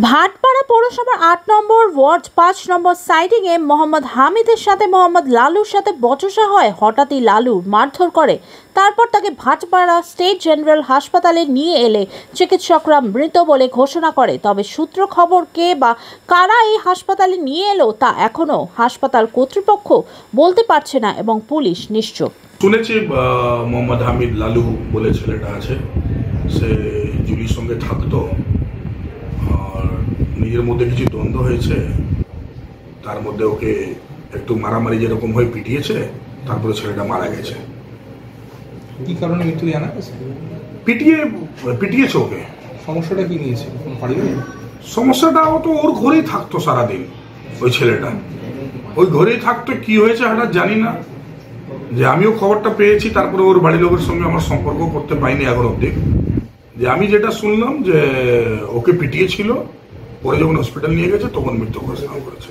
ভাটপাড়া পৌরসভার ৮ নম্বর ওয়ার্ড ৫ নম্বর সাইডিংয়ে মোহাম্মদ হামিদের সাথে মোহাম্মদ লালুর সাথে বচসা হয়। হঠাৎই লালু মারধর করে, তারপর তাকে ভাটপাড়া স্টেট জেনারেল হাসপাতালে নিয়ে এলে চিকিৎসকরা মৃত বলে ঘোষণা করে। তবে সূত্র খবর কে বা কারা এই হাসপাতালে নিয়ে এলো তা এখনও হাসপাতাল কর্তৃপক্ষ বলতে পারছে না এবং পুলিশ নিশ্চুপ। শুনেছি মোহাম্মদ হামিদ লালু বলে ছেলেটা আছে, সে জুলির সঙ্গে থাকতো আর নিজের মধ্যে কিছু দ্বন্দ্ব হয়েছে, তার মধ্যে ওকে একটু মারামারি যেরকম হয়ে পিটিয়েছে, তারপরে ছেলেটা মারা গেছে। কি কারণে মৃত্যু জানা গেছে? পিটিয়েছে ওকে। সমস্যাটা কি নিয়েছে? সমস্যাটা ও তো ওর ঘরেই থাকতো সারাদিন, ওই ছেলেটা ওই ঘরেই থাকতো। কি হয়েছে হঠাৎ জানি না, যে আমিও খবরটা পেয়েছি, তারপরে ওর বাড়ির লোকের সঙ্গে আমার সম্পর্ক করতে পাইনি এখন অব্দি। যে আমি যেটা শুনলাম যে ওকে পিটিয়েছিল, পরে যখন হসপিটাল নিয়ে গেছে তখন মৃত্যু ঘোষণা করেছে।